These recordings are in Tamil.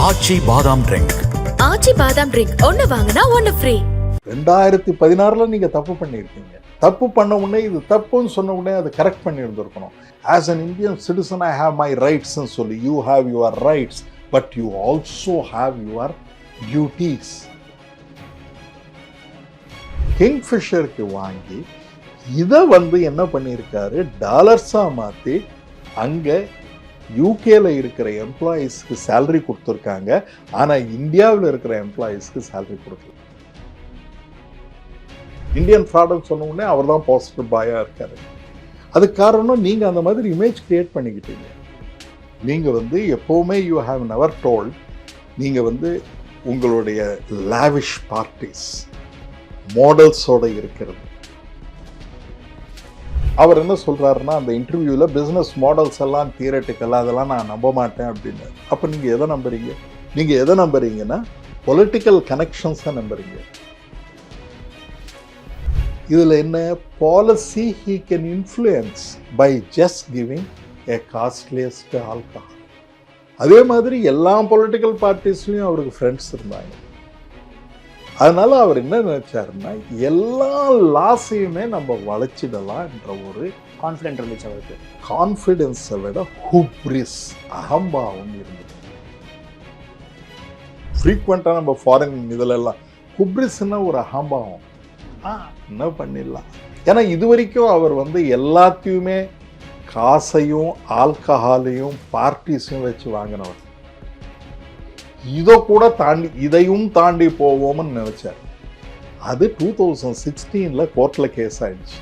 ஆச்சி பாதாம் ட்ரிங்க். ஆச்சி பாதாம் ட்ரிங்க் ஒன்னு வாங்கினா ஒன்னு ஃப்ரீ. 2016 நீங்க தப்பு பண்ணியிருக்கீங்க. தப்பு பண்ண உடனே இது தப்புன்னு சொன்ன உடனே அதை கரெக்ட் பண்ணி இருந்திருக்கணும். As an Indian citizen I have my rights சொல்லி you have your rights but you also have your duties. கிங்ஃபிஷருக்கு வாங்கி இதை என்ன பண்ணியிருக்காரு, டாலர்ஸா மாற்றி அங்கே யூகேல இருக்கிற எம்ப்ளாயீஸ்க்கு சேலரி கொடுத்துருக்காங்க. ஆனால் இந்தியாவில் இருக்கிற எம்ப்ளாயீஸ்க்கு சேலரி கொடுக்கல. இந்தியன் ஃப்ராடுன்னு சொன்ன உடனே அவர் தான் பாசிட்டிவ் பாயாக இருக்காரு. அதுக்கு காரணம் நீங்கள் அந்த மாதிரி இமேஜ் கிரியேட் பண்ணிக்கிட்டீங்க. நீங்கள் எப்போவுமே யூ ஹாவ் நெவர் டோல்ட் நீங்கள் உங்களுடைய லாவிஷ் பார்ட்டிஸ் மாடல்ஸோட இருக்கிறது. அவர் என்ன சொல்கிறாருன்னா, அந்த இன்டர்வியூவில் பிஸ்னஸ் மாடல்ஸ் எல்லாம் தியரட்டிக்கலாக அதெல்லாம் நான் நம்ப மாட்டேன் அப்படின்னு. அப்போ நீங்கள் எதை நம்புறீங்க? நீங்கள் எதை நம்புறீங்கன்னா பொலிட்டிக்கல் கனெக்ஷன்ஸை நம்புறீங்க. இதில் என்ன policy he can influence by just giving a costliest alcohol. அதே மாதிரி எல்லா பொலிட்டிக்கல் பார்ட்டிஸ்லையும் அவருக்கு ஃப்ரெண்ட்ஸ் இருந்தாங்க. அதனால அவர் என்ன நினைச்சாருன்னா, எல்லா லாஸையுமே நம்ம வளைச்சிடலாம் என்ற ஒரு கான்ஃபிடென்ட் இருந்துச்சு அவருக்கு. கான்ஃபிடென்ஸை விட ஹூப்ரிஸ், அகம்பாவம் இருந்தது. ஃப்ரீக்வெண்ட்டாக நம்ம ஃபாரின் இதிலெல்லாம் ஹூப்ரிஸ்ன்னா ஒரு அகம்பாவம், என்ன பண்ணிடலாம். ஏன்னா இது வரைக்கும் அவர் எல்லாத்தையுமே காசையும் ஆல்கஹாலையும் பார்ட்டிஸையும் வச்சு வாங்கினவர். இதை கூட தாண்டி இதையும் தாண்டி போவோம்னு நினைச்சார். அது 2016 கோர்ட்ல கேஸ் ஆயிடுச்சு.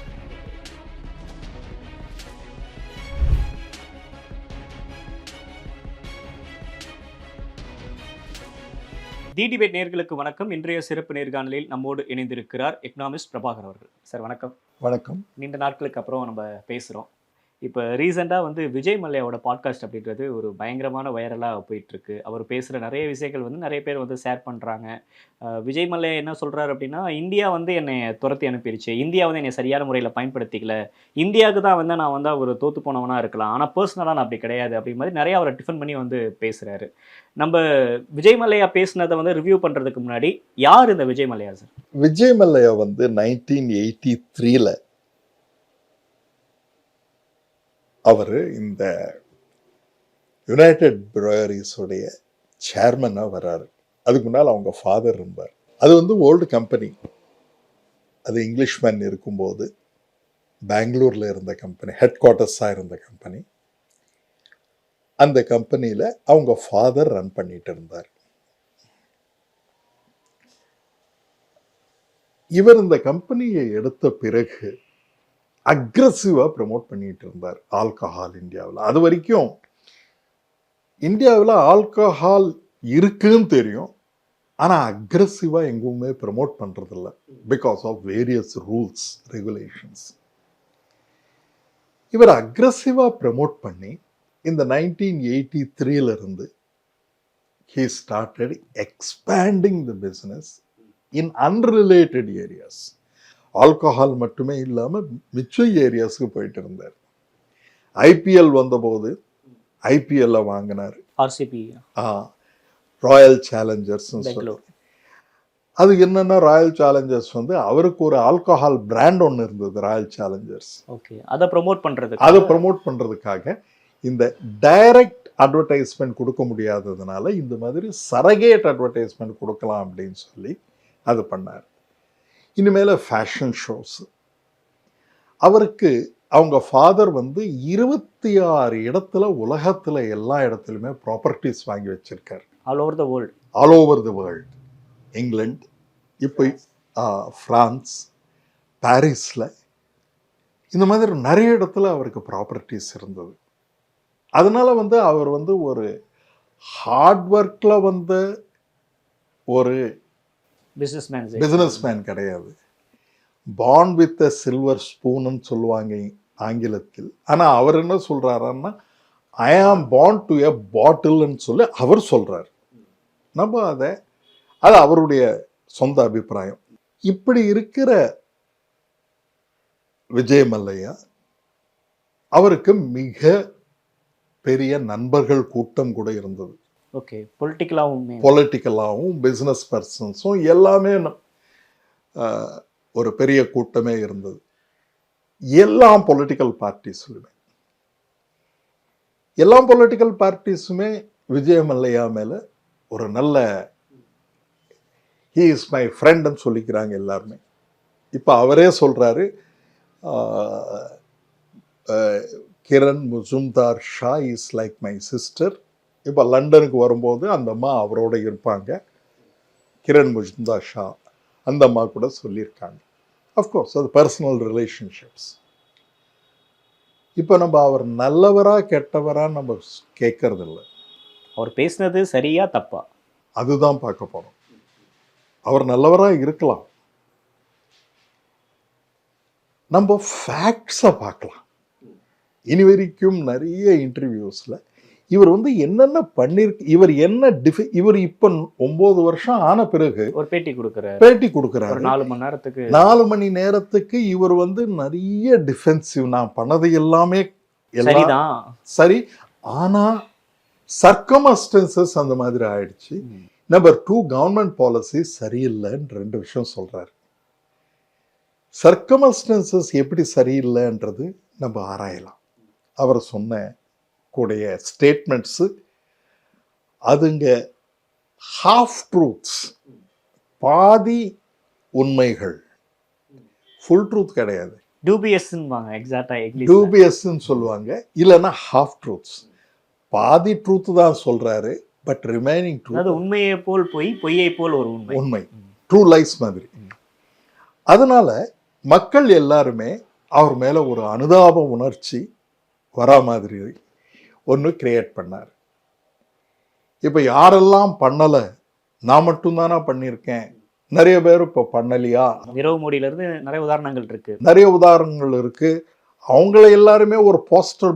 தி டிபேட் நேயர்களுக்கு வணக்கம். இன்றைய சிறப்பு நேர்காணலில் நம்மோடு இணைந்திருக்கிறார் எக்கனாமிஸ்ட் பிரபாகர் அவர்கள். சார் வணக்கம். வணக்கம். நீண்ட நாட்களுக்கு அப்புறம் நம்ம பேசுகிறோம். இப்போ ரீசெண்டாக விஜய் மல்லையாவோட பாட்காஸ்ட் அப்படின்றது ஒரு பயங்கரமான வைரலாக போயிட்டுருக்கு. அவர் பேசுகிற நிறைய விஷயங்கள் நிறைய பேர் ஷேர் பண்ணுறாங்க. விஜய் மல்லையா என்ன சொல்கிறார் அப்படின்னா, இந்தியா என்னை துரத்தி அனுப்பிடுச்சு, இந்தியா என்னை சரியான முறையில் பயன்படுத்திக்கல, இந்தியாவுக்கு தான் நான் ஒரு தோற்று போனவனாக இருக்கலாம், ஆனால் பர்சனலாக நான் அப்படி கிடையாது அப்படி மாதிரி நிறையா அவரை டிஃபன் பண்ணி பேசுகிறாரு. நம்ம விஜய் மல்லையா பேசுனதை ரிவ்யூ பண்ணுறதுக்கு முன்னாடி, யார் இந்த விஜய் மல்லையா சார்? விஜய் மல்லையா 1983 அவர் இந்த யுனைடெட் ப்ரூவரிஸோடைய சேர்மனாக வர்றாரு. அதுக்கு முன்னால் அவங்க ஃபாதர் இருந்தார். அது ஓல்டு கம்பெனி. அது இங்கிலீஷ்மேன் இருக்கும்போது பெங்களூரில் இருந்த கம்பெனி, ஹெட் குவார்ட்டர்ஸாக இருந்த கம்பெனி. அந்த கம்பெனியில் அவங்க ஃபாதர் ரன் பண்ணிட்டு இருந்தார். இவர் இந்த கம்பெனியை எடுத்த பிறகு அக்ரெசிவாக ப்ரமோட் பண்ணிட்டு இருந்தார் ஆல்கஹால் இந்தியாவில். அது வரைக்கும் இந்தியாவில் ஆல்கஹால் இருக்குன்னு தெரியும், ஆனால் அக்ரெசிவாக எங்குமே ப்ரமோட் பண்ணுறதில்ல, because of various rules regulations. இவர் அக்ரெசிவாக ப்ரமோட் பண்ணி இந்த 1983 he started expanding the business in unrelated areas. Alcohol மட்டுமே இல்லாமல் மிச்ச ஏரியாஸ்க்கு போயிட்டு இருந்தார். ஐபிஎல் வந்தபோது ஐபிஎல்ல வாங்கினார். ஆர்சிபி, ராயல் சேலஞ்சர்ஸ் சொல்லி. அது என்னன்னா, ராயல் சேலஞ்சர்ஸ் அவருக்கு ஒரு ஆல்கஹால் பிராண்ட் ஒன்று இருந்தது, ராயல் சேலஞ்சர்ஸ். ஓகே, அதை ப்ரமோட் பண்ணுறதுக்காக இந்த டைரக்ட் அட்வர்டைஸ்மெண்ட் கொடுக்க முடியாததுனால இந்த மாதிரி சரகேட் அட்வர்டைஸ்மெண்ட் கொடுக்கலாம் அப்படின்னு சொல்லி அது பண்ணார். இனிமேல் ஃபேஷன் ஷோஸ். அவருக்கு அவங்க ஃபாதர் 26 இடத்துல உலகத்தில் எல்லா இடத்துலையுமே ப்ராப்பர்ட்டிஸ் வாங்கி வச்சிருக்கார். All over the world. England, இப்போ ஃப்ரான்ஸ், பாரிஸில், இந்த மாதிரி நிறைய இடத்துல அவருக்கு ப்ராப்பர்ட்டிஸ் இருந்தது. அதனால அவர் ஒரு ஹார்ட் ஒர்க்கில் ஒரு பிசினஸ்மேன் கிடையாது. பார்ன் வித் அ சில்வர் ஸ்பூன்னு சொல்லுவாங்க ஆங்கிலத்தில். ஆனால் அவர் என்ன சொல்றாருன்னா, ஐ ஆம் பார்ன் டு எ பாட்டில்னு சொல்லி அவர் சொல்றார். நம்ம அது அவருடைய சொந்த அபிப்பிராயம். இப்படி இருக்கிற விஜய் மல்லையா அவருக்கு மிக பெரிய நண்பர்கள் கூட்டம் கூட இருந்தது. ஓகே, பொலிட்டிக்கலாவும் பொலிட்டிக்கலாகவும் பிஸ்னஸ் பர்சன்ஸும் எல்லாமே ஒரு பெரிய கூட்டமே இருந்தது. எல்லா பொலிட்டிக்கல் பார்ட்டிஸுமே விஜய் மல்லையா மேல ஒரு நல்ல ஹீ இஸ் மை ஃப்ரெண்ட்னு சொல்லிக்கிறாங்க எல்லாருமே. இப்போ அவரே சொல்றாரு, Kiran Mazumdar Shaw is like my sister. இப்போ லண்டனுக்கு வரும்போது அந்த அம்மா அவரோட இருப்பாங்க, கிரண் முஜும்தார் ஷா அந்த அம்மா கூட சொல்லியிருக்காங்க. அஃப்கோர்ஸ் அது பர்சனல் ரிலேஷன்ஷிப்ஸ். இப்போ நம்ம அவர் நல்லவரா கெட்டவரா நம்ம கேட்கறது இல்லை. அவர் பேசுனது சரியா தப்பா அதுதான் பார்க்க போறோம். அவர் நல்லவரா இருக்கலாம், நம்ம ஃபேக்ட்ஸை பார்க்கலாம். இனி வரைக்கும் நிறைய இன்டர்வியூஸ்ல இவர் என்னென்ன பண்ணிருக்கு, இவர் என்ன இவர் இப்போ 9 வருஷம் ஆன பிறகு ஒரு பேட்டி கொடுக்குறாரு. 4 மணி நேரத்துக்கு இவர் நிறைய டிஃபென்சிவ், நான் பண்ணது எல்லாமே சரி, ஆனா சர்க்கம்ஸ்டன்சஸ் அந்த மாதிரி ஆயிடுச்சு. நம்பர் 2, கவர்மெண்ட் பாலிசி சரியில்லைன்னு 2 விஷயம் சொல்றாரு. சர்க்கம்ஸ்டன்சஸ் எப்படி சரியில்லைன்றது நம்ம ஆராயலாம். அவர் சொன்ன கூடிய ஸ்டேட்மெண்ட்ஸு அதுங்க ஹாஃப் ட்ரூத்ஸ், பாதி உண்மைகள், ஃபுல் ட்ரூத் கிடையாது. டூபியஸ்ன்னு சொல்லுவாங்க, இல்லைன்னா ஹாஃப் ட்ரூத்ஸ். பாதி ட்ரூத் தான் சொல்றாரு, பட் ரிமைனிங் ட்ரூத் உண்மையை போல் பொய்யை போல் ஒரு உண்மை, ட்ரூ லைஸ் மாதிரி. அதனால மக்கள் எல்லாருமே அவர் மேல ஒரு அனுதாப உணர்ச்சி வரா மாதிரி ஒன்று கிரியேட் பண்ணார். இப்போ யாரெல்லாம் பண்ணலை, நான் மட்டும்தானா பண்ணியிருக்கேன், நிறைய பேர் இப்போ பண்ணலையா, நிரவ் மோடியிலிருந்து நிறைய உதாரணங்கள் இருக்கு. அவங்கள எல்லாருமே ஒரு போஸ்டர்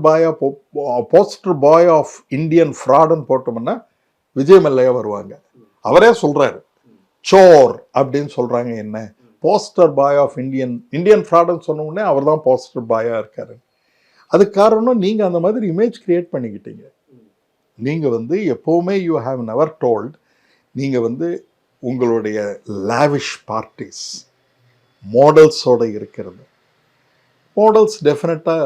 பாய் ஆஃப் இந்தியன் ஃப்ராடுன்னு போட்டோம்னா விஜய் மல்லையா வருவாங்க. அவரே சொல்றாரு, சோர் அப்படின்னு சொல்றாங்க. என்ன போஸ்டர் பாய் ஆஃப் இந்தியன் ஃப்ராடுன்னு சொன்ன உடனே அவர் தான் போஸ்டர் பாயா இருக்காரு. அதுக்கு காரணம் நீங்க அந்த மாதிரி இமேஜ் கிரியேட் பண்ணிக்கிட்டீங்க. நீங்க எப்பவுமே யூ ஹாவ் நெவர் டோல்ட், நீங்க உங்களுடைய லாவிஷ் பார்ட்டிஸ் மாடல்ஸோட இருக்கிறது. மாடல்ஸ் டெஃபினட்டாக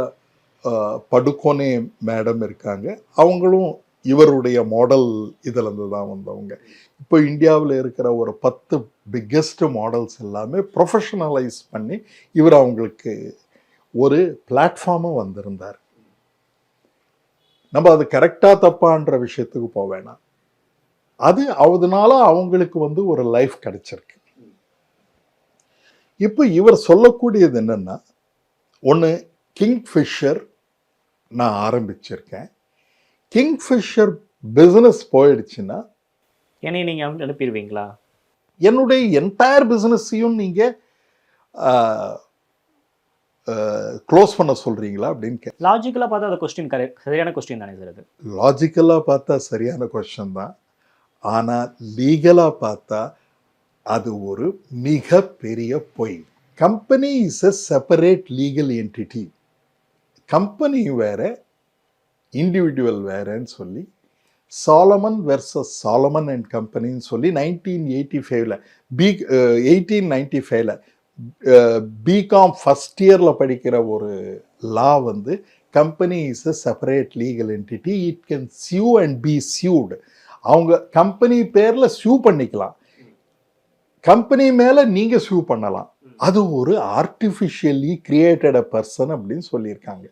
படுகோனே மேடம் இருக்காங்க, அவங்களும் இவருடைய மாடல் இதிலேருந்து தான் வந்தவங்க. இப்போ இந்தியாவில் இருக்கிற ஒரு 10 பிக்கெஸ்ட் மாடல்ஸ் எல்லாமே ப்ரொஃபஷனலைஸ் பண்ணி இவர் அவங்களுக்கு ஒரு பிளாட்ஃபார்மும் வந்திருந்தார். நம்ம அது கரெக்டா தப்பான்ற விஷயத்துக்கு போக வேணாம். அது அதனால அவங்களுக்கு ஒரு லைஃப் கிடைச்சிருக்கு. இப்போ இவர் சொல்லக்கூடியது என்னன்னா, ஒன்று கிங்ஃபிஷர் நான் ஆரம்பிச்சிருக்கேன், கிங்ஃபிஷர் பிஸ்னஸ் போயிடுச்சுன்னா என்னை நீங்க அனுப்பிடுவீங்களா, என்னுடைய என்டையர் பிஸ்னஸையும் நீங்க க்ளோஸ் பண்ண சொல்றீங்களா அப்படின்னு லாஜிக்கலா பார்த்தா அந்த கொஸ்டின் சரியான கொஸ்டின் தானே சார்? அது லாஜிக்கலா பார்த்தா சரியான கொஸ்டின் தான், ஆனா லீகலா பார்த்தா அது ஒரு மிக பெரிய பொய். Company is a separate legal entity. Company வேற, இண்டிவிஜுவல் வேறன்னு சொல்லி சாலமன் வெர்சஸ் சாலமன் அண்ட் கம்பெனின்னு சொல்லி 1895ல பிகாம் ஃபர்ஸ்ட் இயரில் படிக்கிற ஒரு law company is a separate legal entity, it can sue and be sued. அவங்க கம்பெனி பேரில் சியூ பண்ணிக்கலாம், கம்பெனி மேலே நீங்கள் சியூ பண்ணலாம். அது ஒரு ஆர்டிஃபிஷியலி கிரியேட்டட் பர்சன் அப்படின்னு சொல்லியிருக்காங்க.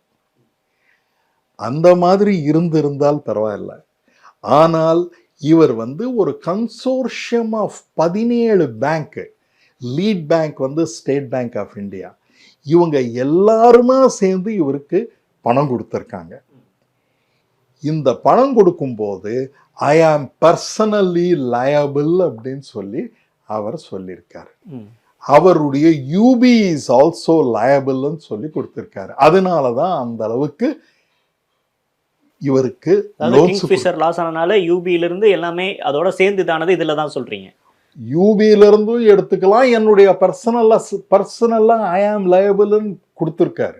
அந்த மாதிரி இருந்திருந்தால் பரவாயில்ல. ஆனால் இவர் ஒரு consortium of 17 bank, lead bank State Bank of India, இவங்க எல்லாருமா சேர்ந்து இவருக்கு பணம் கொடுத்துருக்காங்க. இந்த பணம் கொடுக்கும்போது ஐ ஆம் பர்சனலி லயபிள் அப்படின்னு சொல்லி அவர் சொல்லியிருக்காரு. அவருடைய யூபி இஸ் ஆல்சோ லயபிள்னு சொல்லி கொடுத்திருக்காரு. அதனாலதான் அந்த அளவுக்கு இவருக்கு லாஸ் ஆனனால யூபியில இருந்து எல்லாமே அதோட சேர்ந்து தானது இதுல தான் சொல்றீங்க. யூபியில இருந்தும் எடுத்துக்கலாம், என்னுடைய பர்சனலா ஐ ஆம் லயபிள்னு கொடுத்திருக்காரு.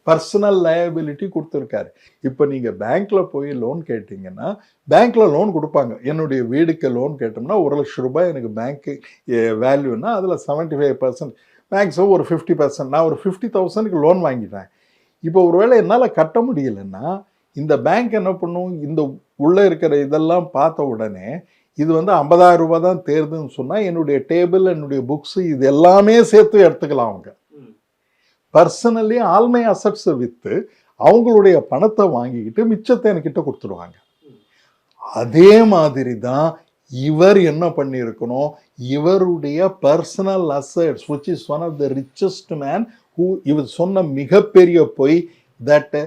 பர்சனல் லயபிலிட்டி கொடுத்துருக்காரு. இப்போ நீங்கள் பேங்க்கில் போய் லோன் கேட்டிங்கன்னா பேங்க்கில் லோன் கொடுப்பாங்க. என்னுடைய வீடுக்கு லோன் கேட்டோம்னா 1,00,000 ரூபாய் எனக்கு பேங்க்கு வேல்யூன்னா அதில் 75% மேக்ஸிமம் ஒரு 50%. நான் ஒரு 50,000க்கு லோன் வாங்கிட்டேன். இப்போ ஒருவேளை என்னால் கட்ட முடியலைன்னா இந்த பேங்க் என்ன பண்ணும், இந்த உள்ளே இருக்கிற இதெல்லாம் பார்த்த உடனே இது வந்து 50,000 ரூபாய் தான் தேர்துன்னு சொன்னால் என்னுடைய டேபிள், என்னுடைய புக்ஸு இது எல்லாமே சேர்த்து எடுத்துக்கலாம். அவங்க பர்சனலி ஆல்மை அசட்ஸை விற்று அவங்களுடைய பணத்தை வாங்கிக்கிட்டு மிச்சத்தை என்கிட்ட கொடுத்துருவாங்க. அதே மாதிரி தான் இவர் என்ன பண்ணியிருக்கணும், இவருடைய personal assets which is one of the richest man who இவர் சொன்ன மிகப்பெரிய பொய் தட்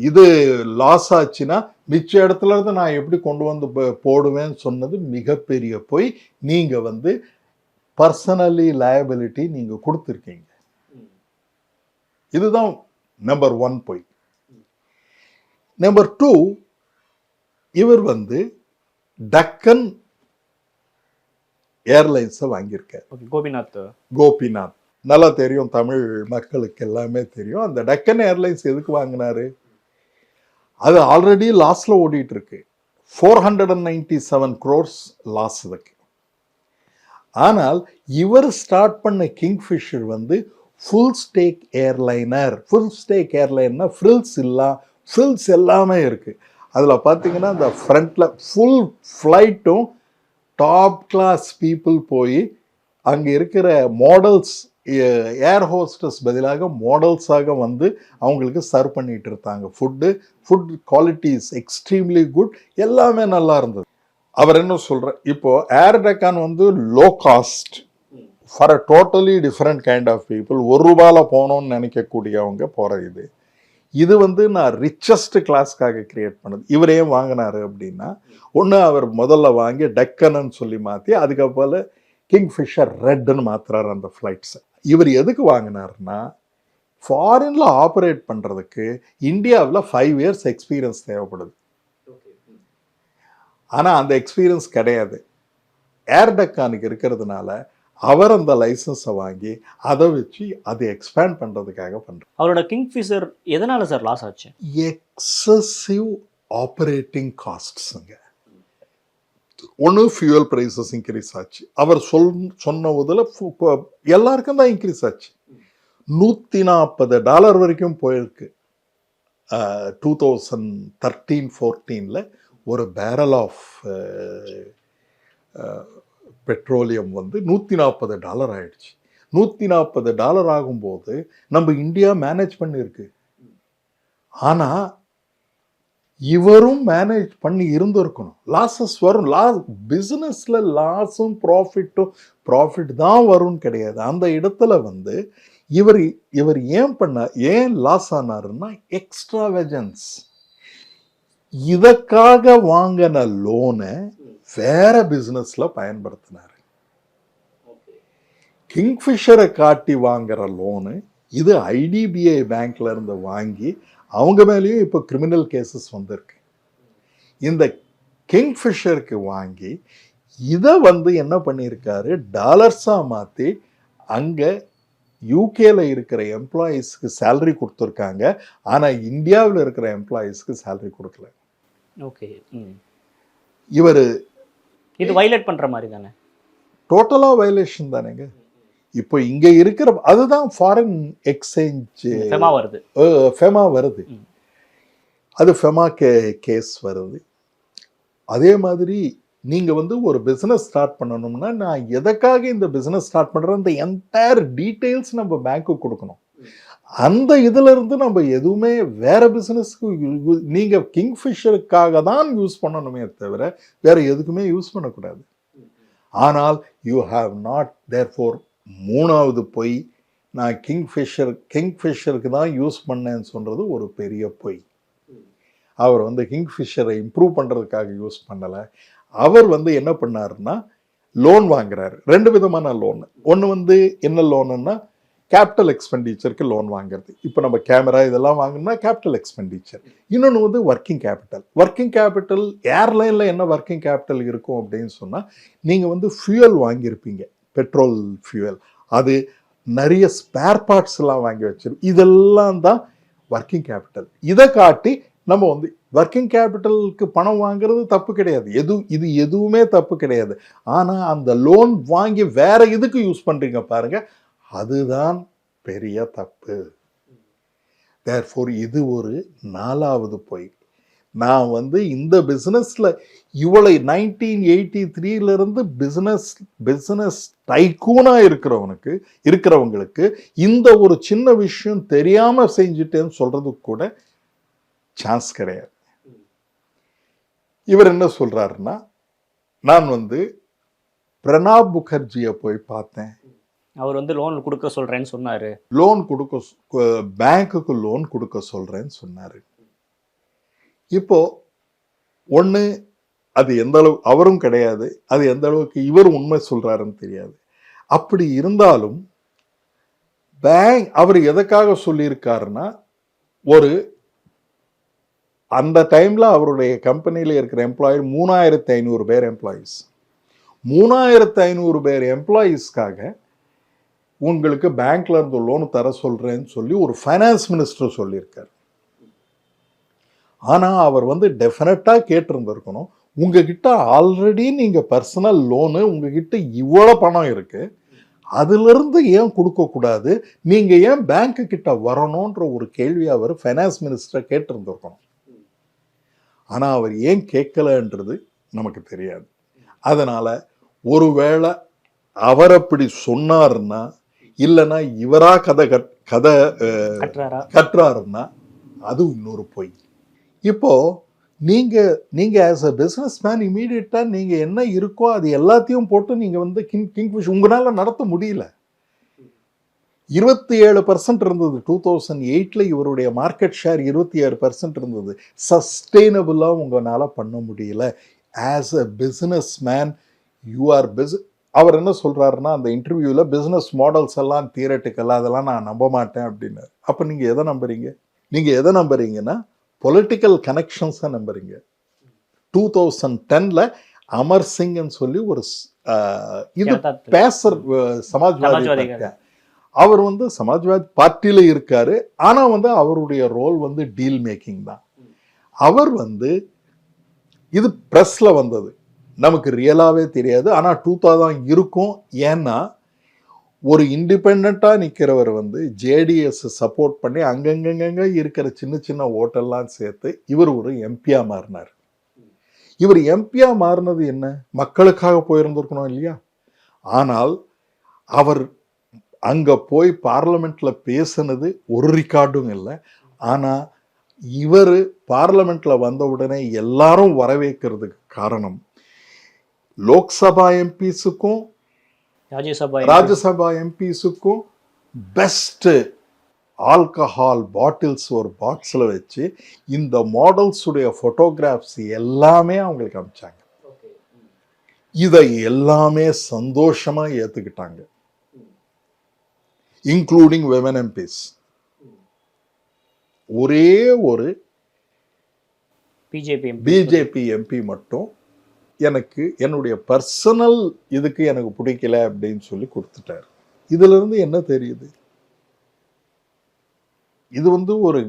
இது லாஸ் ஆச்சுன்னா மிச்ச இடத்துல இருந்து நான் எப்படி கொண்டு வந்து போடுவேன்னு சொன்னது மிகப்பெரிய பொய். நீங்கள் வந்து பர்சனலி லயபிலிட்டி நீங்கள் கொடுத்துருக்கீங்க. இதுதான் நம்பர் 1 பொய். நம்பர் 2, இவர் வந்து டக்கன் ஏர்லைன்ஸை வாங்கியிருக்கார். கோபிநாத் நல்லா தெரியும், தமிழ் மக்களுக்கு எல்லாமே தெரியும். அந்த டக்கன் ஏர்லைன்ஸ் எதுக்கு வாங்கினாரு? அது ஆல்ரெடி லாஸ்ல ஓடிட்டு இருக்கு. 497 crores லாஸ் அதுக்கு. ஆனால் இவர் ஸ்டார்ட் பண்ண கிங்ஃபிஷர் வந்து full stack airliner. Full stack ஏர்லைன்னா ஃப்ரில்ஸ் எல்லாமே இருக்கு. அதில் பார்த்தீங்கன்னா இந்த ஃப்ரண்ட்ல ஃபுல் ஃப்ளைட்டும் டாப் கிளாஸ் பீப்புள் போய் அங்கே இருக்கிற மாடல்ஸ், ஏர் ஹோஸ்டஸ் பதிலாக மாடல்ஸாக வந்து அவங்களுக்கு சர்வ் பண்ணிட்டு இருந்தாங்க. Food quality is extremely good, எல்லாமே நல்லா இருந்தது. அவர் என்ன சொல்ற, இப்போ ஏர் டெக்கான் வந்து low cost for a totally different kind of people. ₹1 போகணும்னு நினைக்கக்கூடியவங்க போகிற இது வந்து நான் ரிச்சஸ்ட் கிளாஸ்க்காக கிரியேட் பண்ணது. இவர் ஏன் வாங்கினாரு அப்படின்னா, ஒன்று அவர் முதல்ல வாங்கி டெக்கன்னு சொல்லி மாற்றி அதுக்கப்புறம் கிங்ஃபிஷர் ரெட்னு மாத்துறாரு அந்த ஃப்ளைட்ஸை. இவர் எதுக்கு வாங்கினார்னா, ஃபாரின்ல ஆப்ரேட் பண்ணுறதுக்கு இந்தியாவில் 5 years எக்ஸ்பீரியன்ஸ் தேவைப்படுது. ஆனால் அந்த எக்ஸ்பீரியன்ஸ் கிடையாது. ஏர் டெக்கானுக்கு இருக்கிறதுனால அவர் அந்த லைசன்ஸை வாங்கி அதை வச்சு அதை எக்ஸ்பேண்ட் பண்ணுறதுக்காக பண்ணுறார். அவரோட கிங்ஃபிஷர் எதனால சார் லாஸ் ஆச்சு? எக்ஸசிவ் ஆப்ரேட்டிங் காஸ்ட்ஸுங்க. ஒன்று ஃபியூவல் ப்ரைஸஸ் இன்க்ரீஸ் ஆச்சு. அவர் சொன்ன இதில் எல்லாருக்கும் தான் இன்க்ரீஸ் ஆச்சு. $140 வரைக்கும் போயிருக்கு. 2013-14 ஒரு பேரல் ஆஃப் பெட்ரோலியம் வந்து $140 ஆயிடுச்சு. $140 ஆகும்போது நம்ம இந்தியா மேனேஜ் பண்ணியிருக்கு. ஆனால் இவரும் மேனேஜ் பண்ணி இருந்திருக்கணும். லாஸஸ் வரும். பிஸ்னஸில் லாஸும் ப்ராஃபிட் தான் வரும்னு கிடையாது. அந்த இடத்துல வந்து இவர் ஏன் லாஸ் ஆனாருன்னா எக்ஸ்ட்ராவெஜன்ஸ். இதற்காக வாங்கின லோனை வேற பிஸ்னஸ்ல பயன்படுத்தினார். கிங்ஃபிஷரை காட்டி வாங்குற லோனு இது IDBI பேங்க்ல இருந்து வாங்கி அவங்க மேலேயும் இப்போ கிரிமினல் கேசஸ் வந்திருக்கு. இந்த கிங்ஃபிஷருக்கு வாங்கி இதை வந்து என்ன பண்ணியிருக்காரு, டாலர்ஸாக மாற்றி அங்கே யூகேல இருக்கிற எம்ப்ளாயீஸ்க்கு சேலரி கொடுத்துருக்காங்க. ஆனால் இந்தியாவில் இருக்கிற எம்ப்ளாயீஸ்க்கு சேலரி கொடுக்கல. ஓகே, இவர் இது வயலேட் பண்ணுற மாதிரி தானே? டோட்டலாக வயலேஷன் தானேங்க. இப்போ இங்கே இருக்கிற அதுதான் ஃபாரின் எக்ஸ்சேஞ்ச் ஃபெமா வருது. அது ஃபெமா கேஸ் வருது. அதே மாதிரி நீங்கள் வந்து ஒரு பிஸ்னஸ் ஸ்டார்ட் பண்ணணும்னா, நான் எதுக்காக இந்த பிஸ்னஸ் ஸ்டார்ட் பண்ணுறேன், இந்த என்டையர் டீட்டெயில்ஸ் நம்ம பேங்க்குக்கு கொடுக்கணும். அந்த இதில் இருந்து நம்ம எதுவுமே வேற பிஸ்னஸ்க்கு நீங்கள் கிங்ஃபிஷருக்காக தான் யூஸ் பண்ணணுமே தவிர வேற எதுக்குமே யூஸ் பண்ணக்கூடாது. ஆனால் யூ ஹாவ் நாட் தேர்ஃபோர். மூணாவது பொய், நான் கிங்ஃபிஷருக்கு தான் யூஸ் பண்ணேன்னு சொல்கிறது ஒரு பெரிய பொய். அவர் வந்து கிங்ஃபிஷரை இம்ப்ரூவ் பண்ணுறதுக்காக யூஸ் பண்ணலை. அவர் வந்து என்ன பண்ணாருன்னா லோன் வாங்குறாரு. 2 விதமான லோன். ஒன்று வந்து என்ன லோனுன்னா கேபிட்டல் எக்ஸ்பெண்டிச்சருக்கு லோன் வாங்குறது. இப்போ நம்ம கேமரா இதெல்லாம் வாங்கினா கேபிட்டல் எக்ஸ்பெண்டிச்சர். இன்னொன்று வந்து ஒர்க்கிங் கேபிட்டல். ஏர்லைனில் என்ன ஒர்க்கிங் கேபிட்டல் இருக்கும் அப்படின்னு சொன்னால், நீங்கள் வந்து ஃபியூயல் வாங்கியிருப்பீங்க, பெட்ரோல் ஃபியூயல். அது நிறைய ஸ்பேர் பார்ட்ஸ் எல்லாம் வாங்கி வச்சிருக்கோம். இதெல்லாம் தான் ஒர்க்கிங் கேபிட்டல். இதை காட்டி நம்ம வந்து ஒர்க்கிங் கேபிட்டலுக்கு பணம் வாங்குறது தப்பு கிடையாது, இது எதுவுமே தப்பு கிடையாது. ஆனால் அந்த லோன் வாங்கி வேற இதுக்கு யூஸ் பண்ணுறீங்க பாருங்க, அதுதான் பெரிய தப்பு. தேர்ஃபோர் இது ஒரு 4வது பொய். நான் வந்து இந்த பிஸ்னஸில் இவளை 1983 பிஸ்னஸ் டைக்கூனாக இருக்கிறவங்களுக்கு இந்த ஒரு சின்ன விஷயம் தெரியாமல் செஞ்சுட்டேன்னு சொல்கிறதுக்கு கூட சான்ஸ் கிடையாது. இவர் என்ன சொல்கிறாருன்னா, நான் வந்து பிரணாப் முகர்ஜியை போய் பார்த்தேன், அவர் வந்து லோன் கொடுக்க சொல்கிறேன்னு சொன்னார், பேங்க்குக்கு லோன் கொடுக்க சொல்கிறேன்னு சொன்னார். இப்போ ஒன்று, அது எந்த அளவு அவரும் கிடையாது, அது எந்த அளவுக்கு இவர் உண்மை சொல்கிறாருன்னு தெரியாது. அப்படி இருந்தாலும் பேங்க் அவர் எதுக்காக சொல்லியிருக்காருன்னா, ஒரு அந்த டைமில் அவருடைய கம்பெனியில் இருக்கிற எம்ப்ளாயி 3500 பேர் எம்ப்ளாயீஸ். 3500 பேர் எம்ப்ளாயீஸ்க்காக உங்களுக்கு பேங்க்ல இருந்து லோன் தர சொல்கிறேன்னு சொல்லி ஒரு ஃபைனான்ஸ் மினிஸ்டர் சொல்லியிருக்கார். ஆனால் அவர் வந்து டெஃபினட்டாக கேட்டிருந்திருக்கணும், உங்ககிட்ட ஆல்ரெடி நீங்கள் பர்சனல் லோனு, உங்ககிட்ட இவ்வளோ பணம் இருக்குது, அதிலிருந்து ஏன் கொடுக்கக்கூடாது, நீங்கள் ஏன் பேங்க்கு கிட்ட வரணுன்ற ஒரு கேள்வி அவர் ஃபைனான்ஸ் மினிஸ்டரை கேட்டிருந்திருக்கணும். ஆனால் அவர் ஏன் கேட்கலன்றது நமக்கு தெரியாது. அதனால் ஒருவேளை அவர் அப்படி சொன்னார்னா, இல்லைன்னா இவரா கதை கட்டுறாருன்னா அது இன்னொரு பொய். இப்போ நீங்க ஆஸ் அ பிஸ்னஸ் மேன் இமீடியட்டா நீங்க என்ன இருக்கோ அது எல்லாத்தையும் போட்டு நீங்க வந்து கிங்ஃபிஷ் உங்களால நடத்த முடியல. 27% இருந்தது 2008 இவருடைய மார்க்கெட் ஷேர் 27% இருந்தது. சஸ்டெயினபிளா உங்களால பண்ண முடியல. As a businessman you are அவர் என்ன சொல்றாருன்னா, அந்த இன்டர்வியூல பிஸ்னஸ் மாடல்ஸ் எல்லாம் தியரட்டிக்கலா, அதெல்லாம் நான் நம்ப மாட்டேன் அப்படின்னு. அப்ப நீங்க எதை நம்புறீங்க? நீங்க எதை நம்புறீங்கன்னா பொலிட்டிக்கல் கனெக்ஷன்ஸை நம்புறீங்க. 2010 அமர் சிங்னு சொல்லி ஒரு இது பேசர் சமாஜ்வாதி, அவர் வந்து சமாஜ்வாதி பார்ட்டியில இருக்காரு. ஆனா வந்து அவருடைய ரோல் வந்து டீல் மேக்கிங் தான். அவர் வந்து இது பிரஸ்ல வந்தது, நமக்கு ரியலாவே தெரியாது. ஆனா 2000 தான் இருக்கும். ஏன்னா ஒரு இண்டிபெண்டா நிக்கிறவர் வந்து ஜேடிஎஸ் சப்போர்ட் பண்ணி அங்கங்க இருக்கிற சின்ன சின்ன ஓட்டெல்லாம் சேர்த்து இவர் ஒரு எம்பியா மாறினார். இவர் எம்பியா மாறினது என்ன, மக்களுக்காக போயிருந்திருக்கணும் இல்லையா? ஆனால் அவர் அங்க போய் பார்லமெண்ட்ல பேசினது ஒரு ரெக்கார்டும் இல்லை. ஆனா இவர் பார்லமெண்ட்ல வந்த உடனே எல்லாரும் வரவேற்கிறதுக்கு காரணம் லோக்சபா எம்பிஸுக்கும் ராஜ்யசபா எம்பிஸுக்கும் பெஸ்ட் ஆல்கஹால் பாட்டில்ஸ் ஒரு பாக்ஸில் வச்சு இந்த மாடல்ஸ் உடைய போட்டோகிராஃப்ஸ் எல்லாமே அவங்களுக்கு அனுப்பிச்சாங்க. இதை எல்லாமே சந்தோஷமா ஏத்துக்கிட்டாங்க, இன்க்ளூடிங் விமன் எம்பிஸ். ஒரே ஒரு பிஜேபி எம்பி மட்டும் எனக்கு என்னுடைய பர்சனல் இதுக்கு எனக்கு பிடிக்கல அப்படின்னு சொல்லி கொடுத்துட்டார். இதுல இருந்து என்ன தெரியுது, இது வந்து ஒரு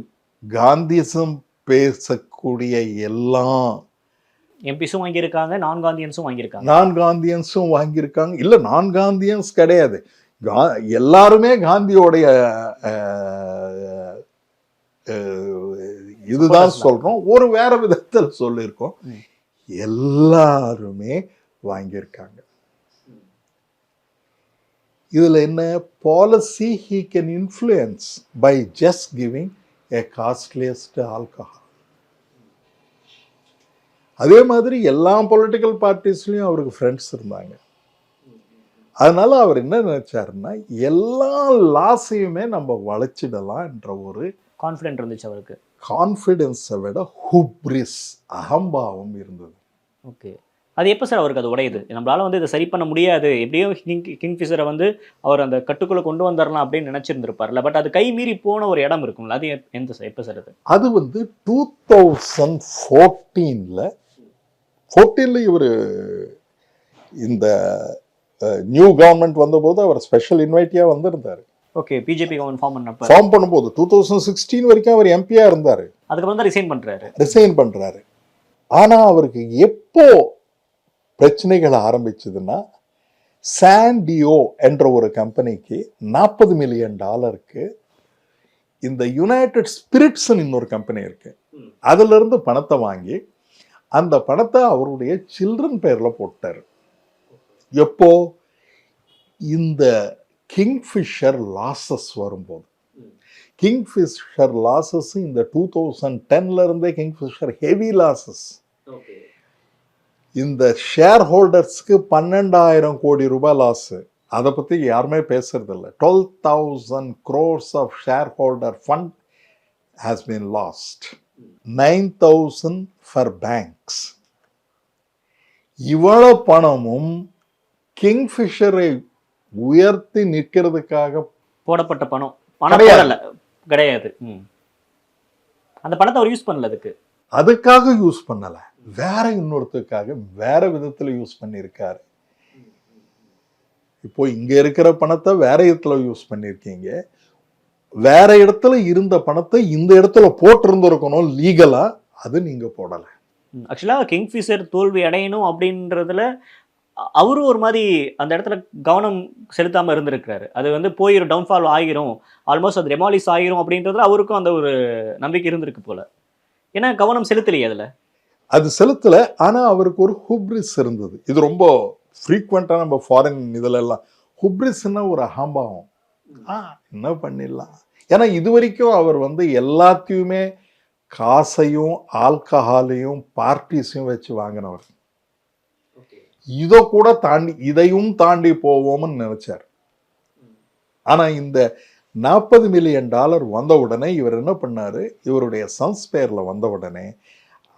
காந்திசம் பேசக்கூடிய எல்லா எம்பிஸும் வாங்கியிருக்காங்க, நான் காந்தியன்ஸும் வாங்கியிருக்காங்க. இல்ல நான் காந்தியன்ஸ் கிடையாது, எல்லாருமே காந்தியோடைய இதுதான் சொல்றோம், ஒரு வேற விதத்தில் சொல்லியிருக்கோம். எல்லாருமே வாங்கியிருக்காங்க. இதுல என்ன policy, he can influence by just giving a costliest alcohol. அதே மாதிரி எல்லா பொலிட்டிக்கல் பார்ட்டிஸ்லயும் அவருக்கு ஃப்ரெண்ட்ஸ் இருந்தாங்க. அதனால அவர் என்ன நினைச்சாருன்னா, எல்லா லாஸையுமே நம்ம வளைச்சிடலாம் என்ற ஒரு கான்ஃபிடென்ட் இருந்துச்சு அவருக்கு. கான்ஃபிடென்ஸை விட ஹூப்ரிஸ், அகம்பாவம் இருந்தது. ஓகே, அது எப்போ சார் அவருக்கு அது உடையுது? நம்மளால வந்து இதை சரி பண்ண முடியாது, எப்படியோ கிங்ஃபிஷரை வந்து அவர் அந்த கட்டுக்குள்ளே கொண்டு வந்துடலாம் அப்படின்னு நினைச்சிருந்திருப்பார்ல. பட் அது கை மீறி போன ஒரு இடம் இருக்கும்ல, அது எப்போ சார் அது வந்து 2014 இவர் இந்த நியூ கவர்மெண்ட் வந்தபோது அவர் ஸ்பெஷல் இன்வைட்டியா வந்திருந்தாரு. ஓகே, பிஜேபி கவர்மெண்ட் ஃபார்ம் பண்ணும்போது 2016 வரைக்கும் அவர் எம்பியா இருந்தாரு. அதுக்கப்புறம் தான் ரிசைன் பண்றாரு. ஆனா அவருக்கு எப்போ பிரச்சனைகள் ஆரம்பிச்சதுன்னா, சாண்டியோ என்ற ஒரு கம்பெனிக்கு $40 மில்லியன் இந்த யுனைடெட் ஸ்பிரிட்ஸ் இன்னொரு கம்பெனி இருக்கு, அதுல இருந்து பணத்தை வாங்கி அந்த பணத்தை அவருடைய சில்ட்ரன் பேர்ல போட்டாரு. எப்போ இந்த கிங்ஃபிஷர் லாசஸ் வரும்போது, கிங்ஃபிஷர் லாசஸ் இந்த 2010ல இருந்தே கிங்ஃபிஷர் ஹெவி லாசஸ். இந்த ஷேர் ஹோல்டர்ஸ்க்கு 12,000 கோடி ரூபாய் லாஸ். அதை பத்தி யாருமே பேசுறது இல்லை. 12,000 crores of share holder fund has been lost. 9,000 for banks. இவ்வளவு பணமும் கிங்ஃபிஷரை உயர்த்தி நிற்கிறதுக்காக போடப்பட்ட பணம் கிடையாது. அந்த பணத்தை அவர் யூஸ் பண்ணல, அதுக்காக யூஸ் பண்ணல, வேற இன்னொருத்துக்காக வேற விதத்துல யூஸ் பண்ணியிருக்காரு. இப்போ இங்க இருக்கிற பணத்தை வேற இடத்துல யூஸ் பண்ணிருக்கீங்க, வேற இடத்துல இருந்த பணத்தை இந்த இடத்துல போட்டிருந்திருக்கணும் லீகலா, அது நீங்க போடல. ஆக்சுவலா கிங்ஃபிஷர் தோல்வி அடையணும் அப்படின்றதுல அவரு ஒரு மாதிரி அந்த இடத்துல கவனம் செலுத்தாம இருந்திருக்கிறாரு. அது வந்து போய் ஒரு டவுன்ஃபால் ஆகிரும், ஆல்மோஸ்ட் அது ரெமாலிஸ் ஆகிரும் அப்படின்றதுல அவருக்கும் அந்த ஒரு நம்பிக்கை இருந்திருக்கு போல. ஏன்னா கவனம் செலுத்தலையே அதுல. அது செலுத்தல. ஆனா அவருக்கு ஒரு ஹுப்ரிஸ் இருந்தது. இது ரொம்ப ஃப்ரீக்வெண்டா நம்ம ஃபாரின் இதுல எல்லாம் ஹுப்ரிஸ்ன்னா ஒரு அகம்பாவம். என்ன பண்ணிடலாம். ஏன்னா இது வரைக்கும் அவர் வந்து எல்லாத்தையுமே காசையும் ஆல்கஹாலையும் பார்ட்டிஸையும் வச்சு வாங்கினவர். இதை கூட தாண்டி, இதையும் தாண்டி போவோம்னு நினைச்சார். ஆனா இந்த $40 மில்லியன் வந்த உடனே இவர் என்ன பண்ணாரு, இவருடைய சன்ஸ் பேர்ல வந்த உடனே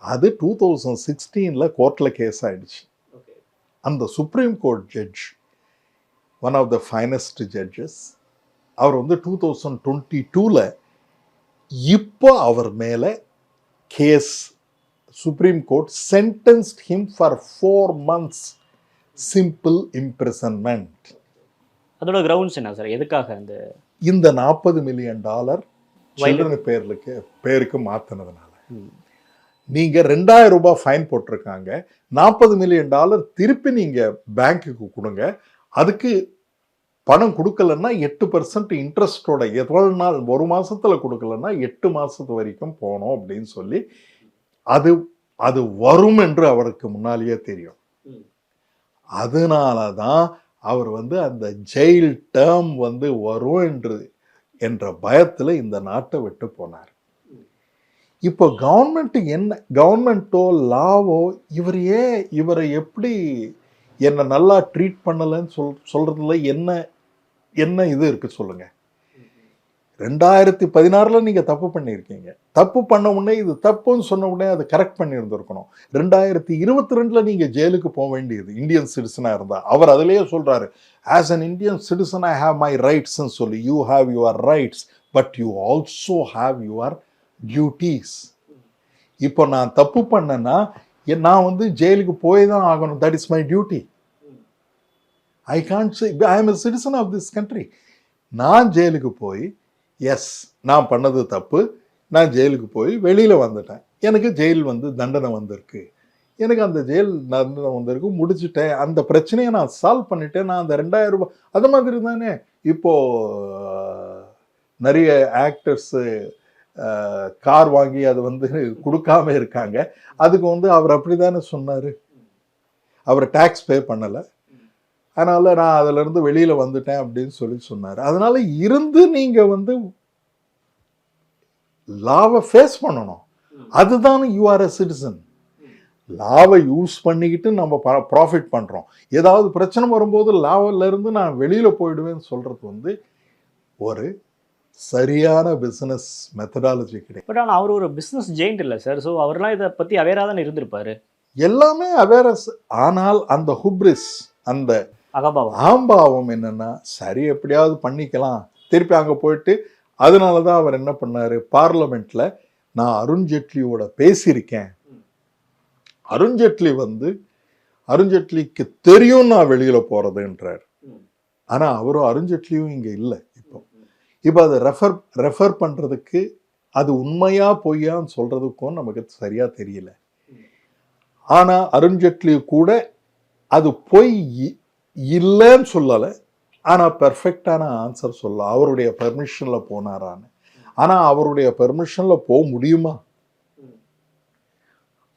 அது 2016ல கோர்ட்ல கேஸ் ஆயிடுச்சு. அந்த Supreme Court judge, one of the finest judges, அவர் வந்து 2022ல இப்போ அவர் மேல case, Supreme Court sentenced him for 4 months simple imprisonment. அதோட கிரவுண்ட்ஸ் என்ன சார்? எதுக்காக இந்த $40 மில்லியன் சில்ட்ரன் பேருக்கு மாத்தினதுனால. நீங்க 2,000 ரூபாய் ஃபைன் போட்டிருக்காங்க, $40 மில்லியன் திருப்பி நீங்க பேங்க்குக்கு கொடுங்க, அதுக்கு பணம் கொடுக்கலன்னா 8% இன்ட்ரெஸ்டோட எவ்வளவு நாள், ஒரு மாசத்துல கொடுக்கலன்னா 8 மாசத்து வரைக்கும் போனோம் அப்படின்னு சொல்லி, அது வரும் என்று அவருக்கு முன்னாலேயே தெரியும். அதனாலதான் அவர் வந்து அந்த ஜெயில் டேர்ம் வந்து வரும் என்ற பயத்துல இந்த நாட்டை விட்டு போனார். இப்போ கவர்மெண்ட்டோ லாவோ இவரை எப்படி என்ன நல்லா ட்ரீட் பண்ணலன்னு சொல்றதுல என்ன இது இருக்கு சொல்லுங்க. 2016ல நீங்க தப்பு பண்ணியிருக்கீங்க, தப்பு பண்ண உடனே இது தப்புன்னு சொன்ன உடனே அதை கரெக்ட் பண்ணி இருந்திருக்கணும். 2022ல நீங்க ஜெயிலுக்கு போக வேண்டியது இந்தியன் சிட்டிசனா இருந்தா. அவர் அதிலேயே சொல்றாரு, as an Indian citizen I have my rights சொல்லி. You have your rights but you also have your duties. இப்போ நான் தப்பு பண்ணேன்னா நான் வந்து ஜெயிலுக்கு போய் தான் ஆகணும். That is my duty. I can't say I am a citizen of this country. நான் ஜெயிலுக்கு போய், எஸ் நான் பண்ணது தப்பு, நான் ஜெயிலுக்கு போய் வெளியில வந்துட்டேன், எனக்கு ஜெயில் வந்து தண்டனை வந்திருக்கு, எனக்கு அந்த ஜெயில் தண்டனை வந்திருக்கு, முடிச்சுட்டேன், அந்த பிரச்சனையை நான் சால்வ் பண்ணிட்டேன், நான் அந்த 2,000 ரூபாய். அது மாதிரி தானே இப்போ நிறைய ஆக்டர்ஸு கார் வாங்கி அது வந்து கொடுக்காம இருக்காங்க. அதுக்கு வந்து அவர் அப்படிதானே சொன்னாரு, அவர் டாக்ஸ் பே பண்ணலை, அதனால நான் அதுல இருந்து வெளியில வந்துட்டேன் அப்படின்னு சொல்லி சொன்னாரு. அதனால இருந்து நீங்க வந்து லாவை ஃபேஸ் பண்ணணும். அதுதான் யூ ஆர் எ சிட்டிசன். லாவை யூஸ் பண்ணிக்கிட்டு நம்ம ப்ராஃபிட் பண்றோம். ஏதாவது பிரச்சனை வரும்போது லாவில இருந்து நான் வெளியில போயிடுவேன்னு சொல்றது வந்து ஒரு சரியான பிசினஸ் மெத்தடாலஜி கிடையாது. பட் ஆனால் அவர் ஒரு பிசினஸ் ஜெயிண்ட் இல்லை சார். ஸோ அவர்லாம் இதை பத்தி அவேரா தான் இருந்திருப்பாரு. எல்லாமே அவேரஸ். ஆனால் அந்த ஹுப்ரிஸ், அந்த ஆம்பாவம் என்னன்னா, சரி எப்படியாவது பண்ணிக்கலாம், திருப்பி அங்க போயிட்டு. அதனாலதான் அவர் என்ன பண்ணாரு, பார்லமெண்ட்ல நான் அருண்ஜேட்லியோட பேசியிருக்கேன், அருண்ஜேட்லிக்கு தெரியும் நான் வெளியில போறதுன்றார். ஆனா அவரும் அருண்ஜேட்லியும் இங்க இல்லை. இப்போ இப்போ அதை ரெஃபர் பண்ணுறதுக்கு அது உண்மையா பொய்யான்னு சொல்கிறதுக்கும் நமக்கு சரியாக தெரியல. ஆனால் அருண்ஜேட்லி கூட அது பொய் இல்லைன்னு சொல்லலை, ஆனால் பெர்ஃபெக்டான ஆன்சர் சொல்லலாம். அவருடைய பெர்மிஷனில் போனாரான்னு. ஆனால் அவருடைய பெர்மிஷனில் போக முடியுமா?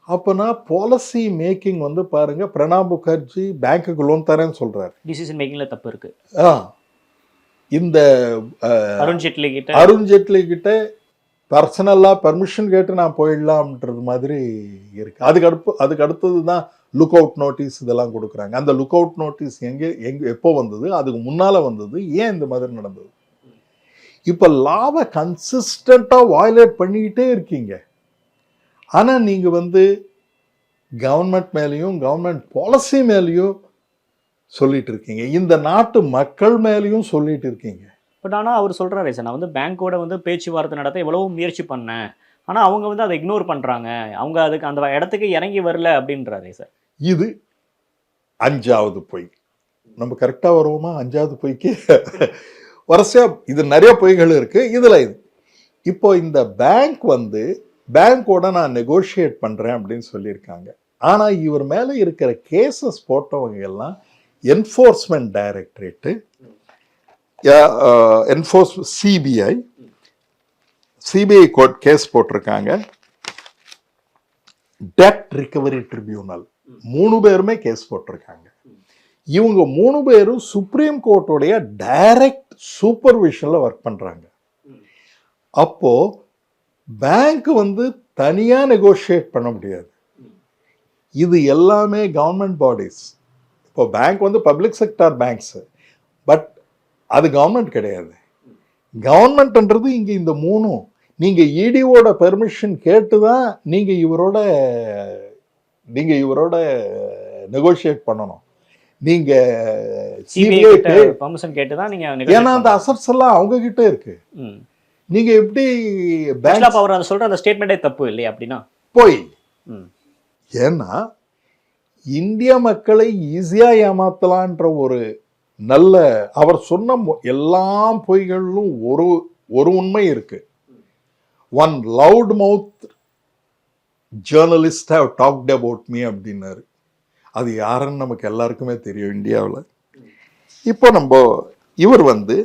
அப்போனா பாலிசி மேக்கிங் வந்து பாருங்க, பிரணாப் முகர்ஜி பேங்க்குக்கு லோன் தரேன்னு சொல்றாரு. டிசிஷன் மேக்கிங்ல தப்பு இருக்கு. இந்த அருண் ஜேட்லி கிட்ட பர்சனலா பெர்மிஷன் கேட்டு நான் போயிடலாம்ன்றது மாதிரி இருக்கு. அதுக்கு அடுத்தது தான் லுக் அவுட் நோட்டீஸ் இதெல்லாம் கொடுக்குறாங்க. அந்த லுக் அவுட் நோட்டீஸ் எங்க எப்போ வந்தது, அதுக்கு முன்னால வந்தது, ஏன் இந்த மாதிரி நடந்தது? இப்போ லாவை கன்சிஸ்டண்டா வயலேட் பண்ணிக்கிட்டே இருக்கீங்க. ஆனா நீங்க வந்து கவர்மெண்ட் மேலேயும் கவர்மெண்ட் பாலிசி மேலேயும் சொல்லிட்டு இருக்கீங்க, இந்த நாட்டு மக்கள் மேலேயும் சொல்லிட்டு இருக்கீங்க. பட் ஆனால் அவர் சொல்கிறாரே சார், நான் வந்து பேங்க்கோட வந்து பேச்சுவார்த்தை நடத்த எவ்வளவோ முயற்சி பண்ணேன், ஆனால் அவங்க வந்து அதை இக்னோர் பண்ணுறாங்க, அவங்க அதுக்கு அந்த இடத்துக்கு இறங்கி வரல அப்படின்றாரே சார். இது 5வது பொய். நம்ம கரெக்டாக வருவோமா? 5வது பொய்க்கு வரிசையா இது நிறைய பொய்கள் இருக்கு. இதுல இது இப்போ இந்த பேங்க் வந்து பேங்கோட நான் நெகோஷியேட் பண்றேன் அப்படின்னு சொல்லியிருக்காங்க. ஆனா இவர் மேல இருக்கிற கேசஸ் போட்டவங்க எல்லாம் enforcement directorate, CBI court case போட்டிருக்காங்க, டெட் ரிகவரி ட்ரிபியூனல் 3 பேருமே கேஸ் போட்டிருக்காங்க. இவங்க 3 பேரும் சுப்ரீம் கோர்ட்டோடைய டைரக்ட் சூப்பர்விஷன்ல ஒர்க் பண்றாங்க. அப்போ பேங்க் வந்து தனியா நெகோஷியேட் பண்ண முடியாது. இது எல்லாமே கவர்மெண்ட் பாடிஸ். இப்போ பேங்க் வந்து பப்ளிக் செக்டார் பேங்க்ஸ், பட் அது கவர்மெண்ட் கிடையாது. கவர்மெண்ட்ன்றது இங்க இந்த 3 நீங்க இடிஓட பெர்மிஷன் கேட்டுதான் நீங்க இவரோட நெகோஷியேட் பண்ணணும். நீங்க சிபிஐ பெர்மிஷன் கேட்டு தான் நீங்க, ஏன்னா அந்த அசட்ஸ் எல்லாம் அவங்க கிட்ட இருக்கு. நீங்க எப்படி பேங்க் அவர் அதை சொல்ற அந்த ஸ்டேட்மெண்டே தப்பு இல்லையா? அப்படின்னா போய், ஏன்னா இந்திய மக்களை ஈஸியா ஏமாத்தலான்ற ஒரு நல்ல, அவர் சொன்ன எல்லா பொய்களிலும் ஒரு உண்மை இருக்கு. One loud mouth journalist have talked about me அப்படின்னாரு. அது யாருன்னு நமக்கு எல்லாருக்குமே தெரியும் இந்தியாவில். இப்போ இவர் வந்து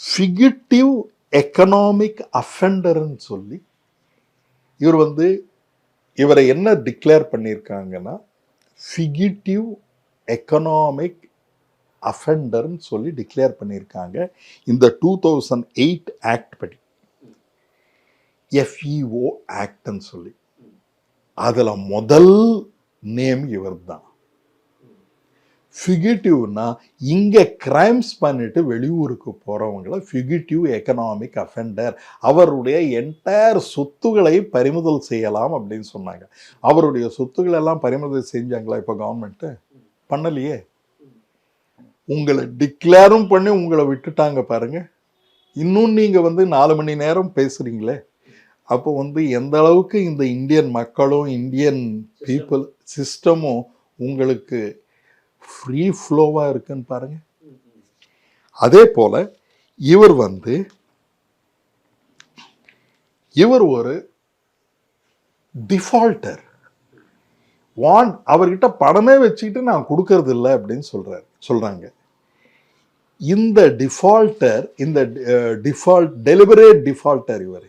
ஃபிகிட்டிவ் எக்கனாமிக் அஃபெண்டர்ன்னு சொல்லி இவரை என்ன டிக்ளேர் பண்ணியிருக்காங்கன்னா, ஃபிகிட்டிவ் எக்கனாமிக் அஃபெண்டர்ன்னு சொல்லி டிக்ளேர் பண்ணியிருக்காங்க. இந்த 2008 ஆக்ட் படி, FEO ஆக்ட்னு சொல்லி, அதுல முதல் நேம் இவர் தான். ஃபிகிட்டிவ்னா இங்க கிரைம்ஸ் பண்ணிட்டு வெளியூருக்கு போறவங்களை ஃபிகிட்டிவ் எக்கனாமிக் அஃபெண்டர், அவருடைய என்டையர் சொத்துக்களை பறிமுதல் செய்யலாம் அப்படின்னு சொன்னாங்க. அவருடைய சொத்துக்களை எல்லாம் பறிமுதல் செஞ்சாங்களா இப்ப கவர்மெண்ட்? பண்ணலையே. உங்களை டிக்ளேரும் பண்ணி உங்களை விட்டுட்டாங்க பாருங்க. இன்னும் நீங்க 4 மணி நேரம் பேசுறீங்களே. அப்போ எந்த அளவுக்கு இந்த இந்தியன் மக்களும் இந்தியன் பீப்புள் சிஸ்டமும் உங்களுக்கு ஃப்ரீ ஃப்ளோவா இருக்குன்னு பாருங்க. அதே போல இவர் ஒரு டிஃபால்டர். அவர்கிட்ட பணமே வச்சுக்கிட்டு நான் கொடுக்கறது இல்லை அப்படின்னு சொல்றாங்க. இந்த டிஃபால்டர், டெலிபரேட் டிஃபால்டர் இவர்.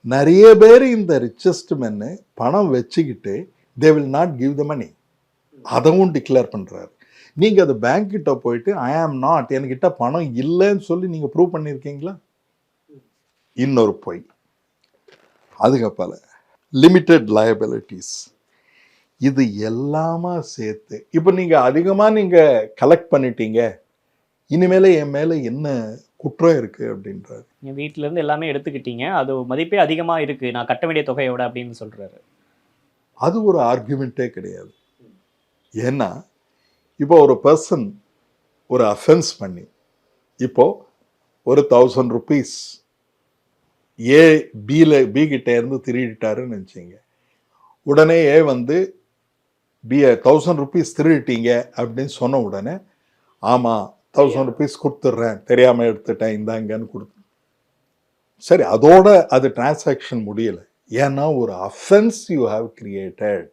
நிறைய பேர் இந்த ரிச்சஸ்ட் மென்னு பணம் வச்சுக்கிட்டு they will not give the money, அதவும் டிக்ளேர் பண்றாரு. நீங்க அது பேங்க் கிட்ட போயிட்டு ஐ ஆம் நாட், என்கிட்ட பணம் இல்லைன்னு சொல்லி நீங்க ப்ரூவ் பண்ணிருக்கீங்களா? இன்னொரு பொய். அதுக்கப்புறம் லிமிட்டெட் லயபிலிட்டிஸ், இது எல்லாமா சேர்த்து இப்ப நீங்க அதிகமா நீங்க கலெக்ட் பண்ணிட்டீங்க, இனிமேல என் மேல என்ன குற்றம் இருக்கு அப்படின்றாரு. என் வீட்டுல இருந்து எல்லாமே எடுத்துக்கிட்டீங்க, அது மதிப்பே அதிகமா இருக்கு நான் கட்ட வேண்டிய தொகையோட அப்படின்னு சொல்றாரு. அது ஒரு ஆர்குமெண்ட்டே கிடையாது. ஏன்னா இப்போ ஒரு பர்சன் ஒரு அஃபென்ஸ் பண்ணி இப்போ ஒரு 1000 rupees பி கிட்ட இருந்து திருடிட்டாருன்னு நினைச்சீங்க. உடனே பி 1000 rupees திருடிட்டீங்க அப்படின்னு சொன்ன உடனே ஆமா 1000 rupees கொடுத்துட்றேன், தெரியாமல் எடுத்துட்டேன், இந்தாங்கன்னு கொடுத்து. சரி, அதோட அது டிரான்சாக்ஷன் முடியலை. ஏன்னா ஒரு offence you have created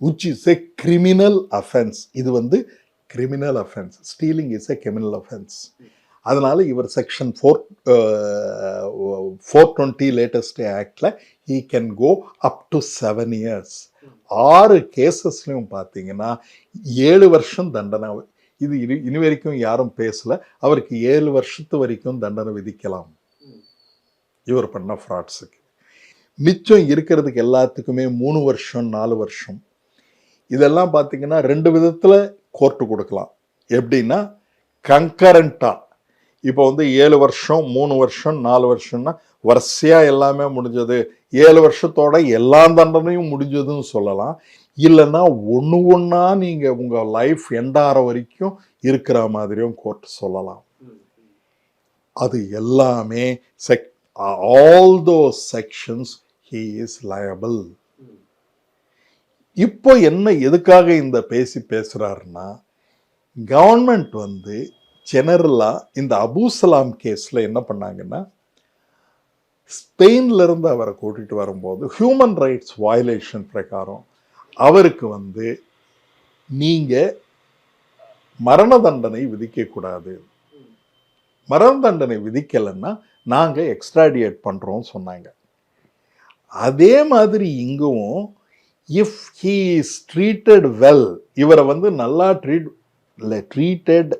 which is a criminal offense. இது வந்து criminal offence. Stealing is a criminal offence. அதனால இவர் செக்ஷன் 420 லேட்டஸ்ட் ஆக்டில் he can go up to 7 years. 6 கேசஸ்லையும் பார்த்தீங்கன்னா 7 வருஷம் தண்டனை. இது இனி வரைக்கும் யாரும் பேசல. அவருக்கு 7 வருஷத்து வரைக்கும் தண்டனை விதிக்கலாம் இவர் பண்ண ஃப்ராட்ஸுக்கு. மிச்சம் இருக்கிறதுக்கு எல்லாத்துக்குமே 3 வருஷம் 4 வருஷம். இதெல்லாம் பார்த்தீங்கன்னா 2 விதத்தில் கோர்ட்டு கொடுக்கலாம். எப்படின்னா கங்கரண்ட்டாக, இப்போ வந்து 7 வருஷம் 3 வருஷம் 4 வருஷம்னா வரிசையாக எல்லாமே முடிஞ்சது, 7 வருஷத்தோட எல்லா தண்டனையும் முடிஞ்சதுன்னு சொல்லலாம். இல்லைன்னா ஒன்று ஒன்றா நீங்கள் உங்கள் லைஃப் எண்டாகிற வரைக்கும் இருக்கிற மாதிரியும் கோர்ட் சொல்லலாம். அது எல்லாமே all those sections he is liable. இப்போ என்ன எதுக்காக இந்த பேசுறாருன்னா, கவர்மெண்ட் வந்து ஜெனரலா இந்த அபுசலாம் கேஸ்ல என்ன பண்ணாங்கன்னா, ஸ்பெயின்ல இருந்து அவரை கூட்டிட்டு வரும்போது ஹியூமன் ரைட்ஸ் வயலேஷன் பிரகாரம் அவருக்கு வந்து நீங்க மரண தண்டனை விதிக்கக்கூடாது, மரண தண்டனை விதிக்கலைன்னா நாங்க எக்ஸ்ட்ராடியேட் பண்றோம் சொன்னாங்க. அதே மாதிரி இங்கும் if he is treated well, இவரை வந்து நல்லா treated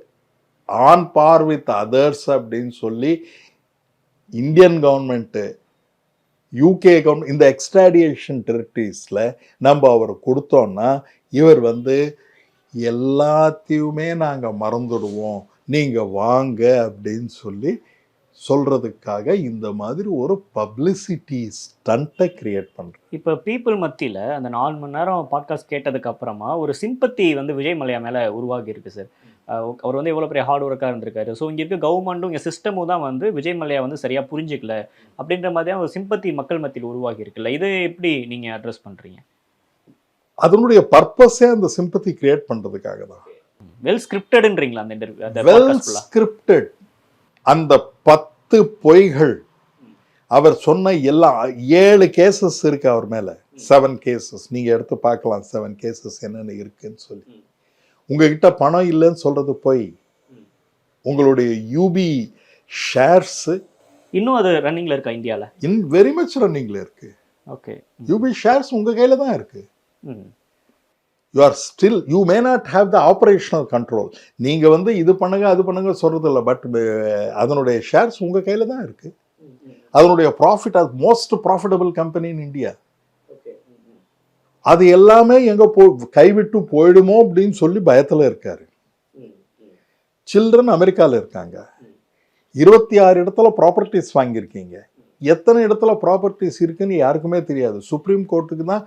on par with others அப்படின்னு சொல்லி இந்தியன் கவர்மெண்ட்டு, யூகே கவர்மெண்ட் இந்த எக்ஸ்ட்ராடியேஷன் டெரிட்டரிஸில் நம்ம அவர் கொடுத்தோன்னா இவர் வந்து எல்லாத்தையுமே நாங்கள் மறந்துடுவோம், நீங்கள் வாங்க அப்படின்னு சொல்லி சொல்றதுக்காக இந்த மாதிரி ஒரு பப்ளிசிட்டி ஸ்டண்ட்டை கிரியேட் பண்ணுறோம். இப்போ பீப்புள் மத்தியில் அந்த 4 மணி நேரம் பாட்காஸ்ட் கேட்டதுக்கு அப்புறமா ஒரு சிம்பத்தி வந்து விஜய் மல்லையா மேலே உருவாகி இருக்கு சார். அவர் வந்து எவ்வளோ பெரிய ஹார்ட் ஒர்க்காக இருந்திருக்காரு. ஸோ இங்கே இருக்க கவர்மெண்ட்டும் இங்கே சிஸ்டமும் தான் வந்து விஜய் மல்லையா வந்து சரியாக புரிஞ்சிக்கல அப்படின்ற மாதிரியான ஒரு சிம்பத்தி மக்கள் மத்தியில் உருவாகி இருக்குல்ல, இதை எப்படி நீங்கள் அட்ரஸ் பண்ணுறீங்க? அதனுடைய பர்பஸே அந்த சிம்பத்தி கிரியேட் பண்ணுறதுக்காக தான். வெல் ஸ்கிரிப்டட்ன்றீங்களா அந்த இன்டர்வியூ? Well scripted. அந்த 10 பொய்கள் அவர் சொன்ன எல்லாம் 7 கேசஸ் இருக்கு அவர் மேல. 7 கேசஸ் நீங்க எடுத்து பார்க்கலாம். 7 கேசஸ் என்னென்ன இருக்குன்னு சொல்லி. உங்ககிட்ட பணம் இல்லைன்னு சொல்றது பொய். உங்களுடைய யூபி ஷேர்ஸ் இன்னும் அது ரன்னிங்ல இருக்கா இந்தியால? வெரி மச் ரன்னிங்ல இருக்கு. ஓகே, யூபி ஷேர்ஸ் உங்க கையில தான் இருக்கு. You are still, you may not have the operational control. நீங்க வந்து இது பண்ணுங்க அது பண்ணுங்க சொல்றது இல்லை, பட் அதனுடைய ஷேர்ஸ் உங்க கையில தான் இருக்கு. அதனுடைய ப்ராஃபிட், அது most profitable company in India. அது எல்லாமே எங்க கைவிட்டு போயிடுமோ அப்படின்னு சொல்லி பயத்துல இருக்காரு. சில்ட்ரன் அமெரிக்கால இருக்காங்க. 26 இடத்துல ப்ராப்பர்ட்டிஸ் வாங்கியிருக்கீங்க. எத்தனை இடத்துல ப்ராப்பர்ட்டிஸ் இருக்குன்னு யாருக்குமே தெரியாது. சுப்ரீம் கோர்ட்டுக்கு தான்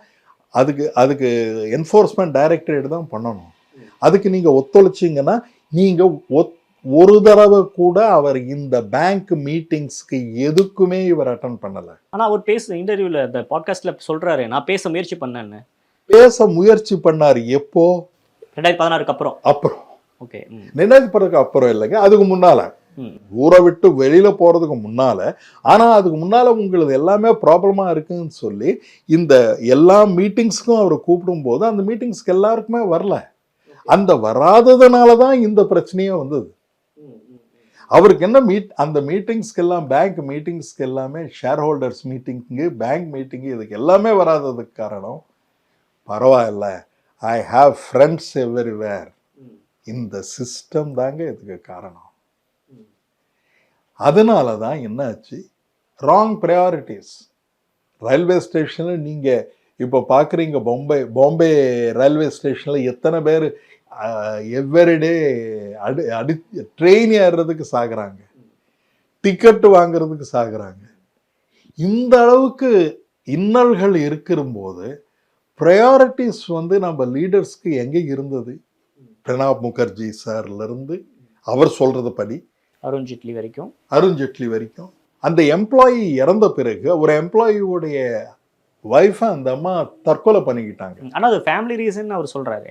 அதுக்கு என்ஃபோர்ஸ்மெண்ட் டைரக்டரேட் தான் பண்ணணும். அதுக்கு நீங்க ஒத்துழைச்சிங்கன்னா நீங்க ஒரு தடவை கூட அவர் இந்த பேங்க் மீட்டிங்ஸ்க்கு எதுக்குமே இவர் அட்டன் பண்ணல. ஆனா அவர் இன்டர்வியூல அந்த பாட்காஸ்ட்ல சொல்றாரு, நான் பேச முயற்சி பண்ணேன்னு. பேச முயற்சி பண்ணாரு எப்போ? 2016க்கு அப்புறம். ஓகே, 2016க்கு அப்புறம் இல்லைங்க, அதுக்கு முன்னால, ஊரை விட்டு வெளியில போறதுக்கு முன்னால. ஆனா அதுக்கு முன்னால உங்களுக்கு எல்லாமே ப்ராப்ளமா இருக்குன்னு சொல்லி இந்த எல்லா மீட்டிங்ஸ்க்கும் அவர் கூப்பிடும் போது அந்த மீட்டிங்ஸ்க்கு எல்லாருக்குமே வரல. அந்த வராததுனாலதான் இந்த பிரச்சனையே வந்தது. அவருக்கு என்ன அந்த மீட்டிங்ஸ்க்கு எல்லாம், பேங்க் மீட்டிங்ஸ்க்கு எல்லாமே, ஷேர் ஹோல்டர்ஸ் மீட்டிங்கு, பேங்க் மீட்டிங்கு, இதுக்கு எல்லாமே வராததுக்கு காரணம், பரவாயில்ல, ஐ ஹாவ் ஃப்ரெண்ட்ஸ் எவ்ரிவேர், இந்த சிஸ்டம் தாங்க இதுக்கு காரணம். அதனால தான் என்னாச்சு, ராங் ப்ரையாரிட்டிஸ். ரயில்வே ஸ்டேஷனில் நீங்கள் இப்போ பார்க்குறீங்க, பாம்பே ரயில்வே ஸ்டேஷனில் எத்தனை பேர் எவ்ரிடே ட்ரெயின் ஏறுறதுக்கு சாகுறாங்க, டிக்கெட்டு வாங்குறதுக்கு சாகுறாங்க. இந்த அளவுக்கு இன்னல்கள் இருக்கும்போது ப்ரையாரிட்டிஸ் வந்து நம்ம லீடர்ஸ்க்கு எங்கே இருந்தது? பிரணாப் முகர்ஜி சார்லேருந்து அவர் சொல்கிறது படி அருண் ஜெட்லி வரைக்கும் அந்த எம்ப்ளாயி இறந்த பிறகு ஒரு எம்ப்ளாயியோடைய வைஃபை அந்த அம்மா தற்கொலை பண்ணிக்கிட்டாங்க. ஆனால் அது ஃபேமிலி ரீசன் அவர் சொல்கிறாரு.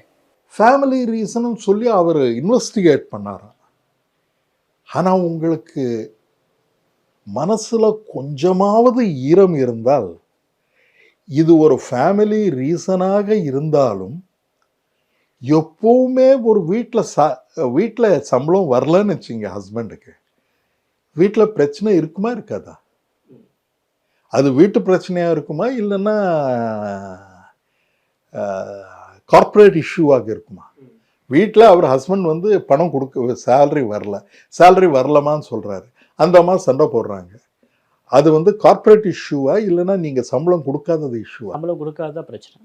ஃபேமிலி ரீசன் சொல்லி அவர் இன்வெஸ்டிகேட் பண்ணாராம். ஆனால் உங்களுக்கு மனசில் கொஞ்சமாவது ஈரம் இருந்தால், இது ஒரு ஃபேமிலி ரீசனாக இருந்தாலும், எப்பவுமே ஒரு வீட்டில் சம்பளம் வரலன்னு வச்சுங்க ஹஸ்பண்டுக்கு, வீட்டில் பிரச்சனை இருக்குமா இருக்காதா? அது வீட்டு பிரச்சனையாக இருக்குமா, இல்லைன்னா கார்ப்பரேட் இஷ்யூவாக இருக்குமா? வீட்டில் அவர் ஹஸ்பண்ட் வந்து பணம் கொடுக்க சேலரி வரலமான்னு சொல்கிறாரு, அந்த அம்மா சண்டை போடுறாங்க. அது வந்து கார்ப்பரேட் இஷ்யூவா, இல்லைன்னா நீங்கள் சம்பளம் கொடுக்காதது இஷ்யூவா? சம்பளம் கொடுக்காத பிரச்சனை.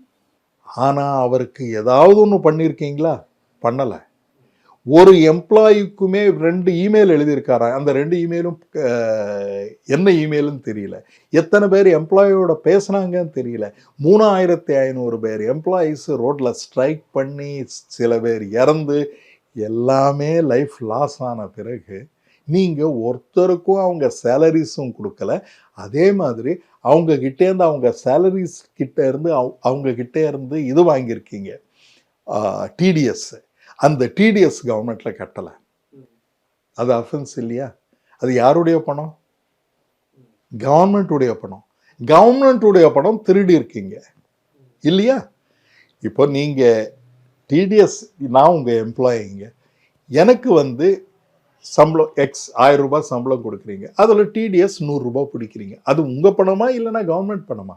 ஆனால் அவருக்கு ஏதாவது ஒன்று பண்ணியிருக்கீங்களா? பண்ணலை. ஒரு எம்ப்ளாயிக்குமே 2 இமெயில் எழுதியிருக்காரா, அந்த 2 இமெயிலும் என்ன இமெயில்னு தெரியல. எத்தனை பேர் எம்ப்ளாயோட பேசுனாங்கன்னு தெரியல. 3500 பேர் எம்ப்ளாயீஸ் ரோட்டில் ஸ்ட்ரைக் பண்ணி சில பேர் இறந்து எல்லாமே லைஃப் லாஸ் ஆன பிறகு நீங்கள் ஒருத்தருக்கும் அவங்க சேலரிஸும் கொடுக்கல. அதே மாதிரி அவங்க கிட்டேருந்து, அவங்க சேலரிஸ் கிட்ட இருந்து அவங்க கிட்டே இருந்து இது வாங்கியிருக்கீங்க, டிடிஎஸ். அந்த டிடிஎஸ் கவர்மெண்ட்டில் கட்டலை. அது அஃபென்ஸ் இல்லையா? அது யாருடைய பணம்? கவர்மெண்ட்டுடைய பணம். கவர்மெண்ட்டுடைய பணம் திருடி இருக்கீங்க இல்லையா? இப்போ நீங்கள் டிடிஎஸ், நான் உங்கள் எம்ப்ளாயிங்க, எனக்கு வந்து சம்பளம் X 1000 ரூபாய் சம்பளம் கொடுக்குறீங்க, அதில் டிடிஎஸ் 100 ரூபாய் பிடிக்கிறீங்க. அது உங்கள் பணமா இல்லைன்னா கவர்மெண்ட் பணமா?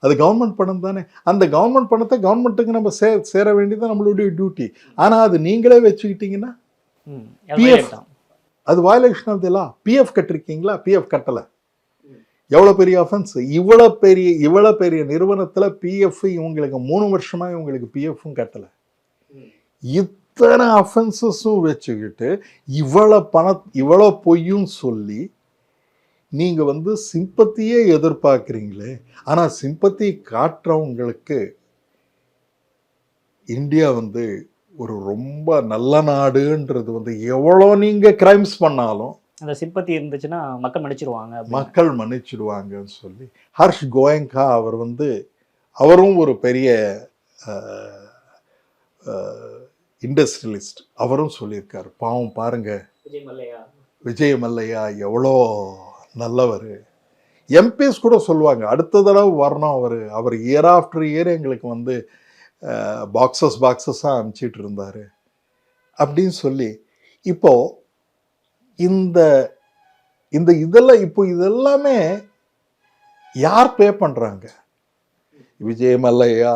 அது கவர்மெண்ட் பணம் தானே. அந்த கவர்மெண்ட் பணத்தை கவர்மெண்ட்டுக்கு நம்ம சேர வேண்டியது நம்மளுடைய டியூட்டி. ஆனால் அது நீங்களே வச்சுக்கிட்டீங்கன்னா பிஎஃப், அது violation of the law. PF கட்டிருக்கீங்களா? பிஎஃப் கட்டலை. எவ்வளோ பெரிய அஃபென்ஸ்! இவ்வளோ பெரிய நிறுவனத்தில் பிஎஃப் இவங்களுக்கு 3 வருஷமா இவங்களுக்கு பிஎஃப்பும் கட்டலை. இத்தனை அஃபென்சஸும் வச்சுக்கிட்டு இவ்வளோ பொய்யும் சொல்லி நீங்கள் வந்து சிம்பத்தியே எதிர்பார்க்குறீங்களே. ஆனால் சிம்பத்தி காட்டுறவங்களுக்கு இந்தியா வந்து ஒரு ரொம்ப நல்ல நாடுன்றது வந்து, எவ்வளோ நீங்கள் கிரைம்ஸ் பண்ணாலும் அந்த சிம்பத்தி இருந்துச்சுன்னா மக்கள் மன்னிச்சிடுவாங்கன்னு சொல்லி ஹர்ஷ் கோயங்கா அவர் வந்து, அவரும் ஒரு பெரிய இண்டஸ்ட்ரியலிஸ்ட், அவரும் சொல்லியிருக்காரு, பாவம் பாருங்க விஜய் மல்லையா எவ்வளோ நல்லவர். எம்பிஎஸ் கூட சொல்லுவாங்க, அடுத்த தடவை வரணும் அவர் இயர் ஆஃப்டர் இயர் எங்களுக்கு வந்து பாக்ஸஸாக அனுப்பிச்சிட்டு இருந்தார் அப்படின்னு சொல்லி. இப்போ இதெல்லாமே யார் பே பண்ணுறாங்க? விஜய் மல்லையா,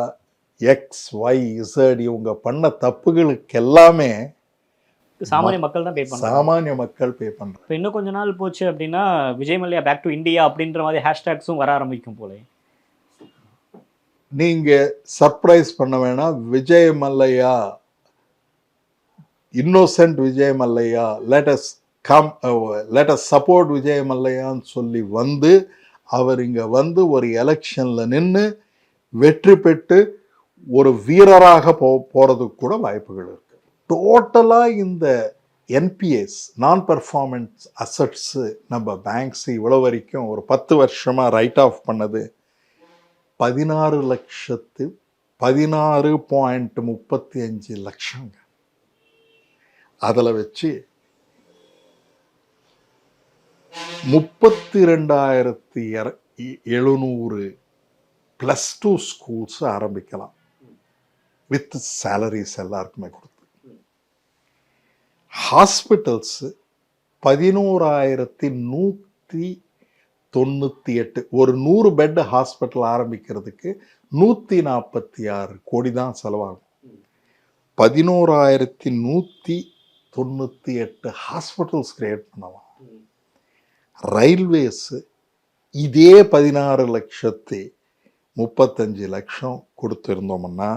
XYZ இவங்க பண்ண தப்புகளுக்கு எல்லாமே சாமானிய மக்கள் தான் பே பண்ணுறாங்க. சாமானிய மக்கள் பே பண்ணுறாங்க. இப்போ இன்னும் கொஞ்ச நாள் போச்சு அப்படின்னா Vijay Mallya back to India அப்படின்ற மாதிரி ஹேஷ்டேக்ஸும் வர ஆரம்பிக்கும் போல. நீங்கள் சர்ப்ரைஸ் பண்ண வேணாம். Vijay Mallya, innocent Vijay Mallya, let us support Vijay மல்லையான்னு சொல்லி வந்து அவர் இங்கே வந்து ஒரு எலெக்ஷனில் நின்று வெற்றி பெற்று ஒரு வீரராக போகிறதுக்கு கூட வாய்ப்புகள் இருக்கு. டோட்டலாக இந்த என்பிஎஸ், நான் பெர்ஃபார்மன்ஸ் அசட்ஸு, நம்ம பேங்க்ஸ் இவ்வளோ வரைக்கும் ஒரு 10 வருஷமாக ரைட் ஆஃப் பண்ணது 16.35 லட்சங்க. அதில் வச்சு 32,700 +2 ஸ்கூல்ஸ் ஆரம்பிக்கலாம் வித் சேலரிஸ் எல்லாருக்குமே கொடுத்து. ஹாஸ்பிட்டல்ஸு 11,198, ஒரு 100 பெட் ஹாஸ்பிட்டல் ஆரம்பிக்கிறதுக்கு 146 கோடி தான் செலவாகும். 11,198 ஹாஸ்பிட்டல்ஸ் கிரியேட் பண்ணலாம். ரயில்வேஸு இதே 16,35,00,000 கொடுத்துருந்தோம்னா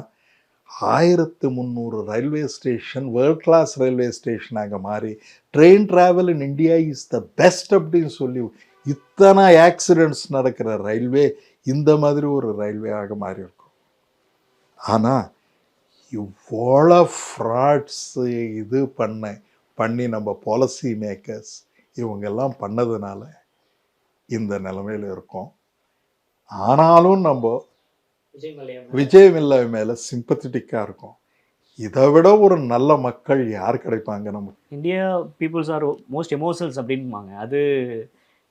1300 railway station world class railway ஸ்டேஷனாக மாறி train travel in India is the best அப்படின்னு சொல்லி இத்தனை ஆக்சிடென்ட்ஸ் நடக்கிற ரயில்வே இந்த மாதிரி ஒரு ரயில்வேயாக மாறி இருக்கும். ஆனால் இவ்வளோ ஃப்ராட்ஸு இது பண்ணி நம்ம பாலிசி மேக்கர்ஸ் இவங்கெல்லாம் பண்ணதுனால இந்த நிலைமையில் இருக்கோம். ஆனாலும் நம்ம விஜய் மல்லையா மேலே சிம்பத்தட்டிக்காக இருக்கும். இதை விட ஒரு நல்ல மக்கள் யார் கிடைப்பாங்க நமக்கு? India peoples are most emotionals அப்படின்பாங்க. அது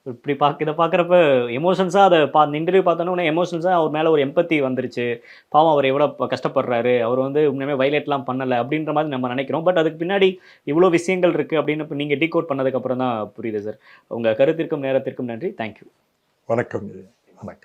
இப்படி இதை பார்க்குறப்ப எமோஷன்ஸாக இந்த இன்டர்வியூ பார்த்தோன்னே எமோஷன்ஸாக அவர் மேலே ஒரு எம்பத்தி வந்துருச்சு. பாவம் அவர் எவ்வளோ கஷ்டப்படுறாரு, அவர் வந்து உண்மையுமே வயலேட்லாம் பண்ணலை அப்படின்ற மாதிரி நம்ம நினைக்கிறோம். பட் அதுக்கு பின்னாடி இவ்வளோ விஷயங்கள் இருக்குது அப்படின்னு இப்போ நீங்கள் டீகோட் பண்ணதுக்கப்புறம் தான் புரியுது சார். உங்கள் கருத்திற்கும் நேரத்திற்கும் நன்றி. தேங்க்யூ. வணக்கம். வணக்கம்.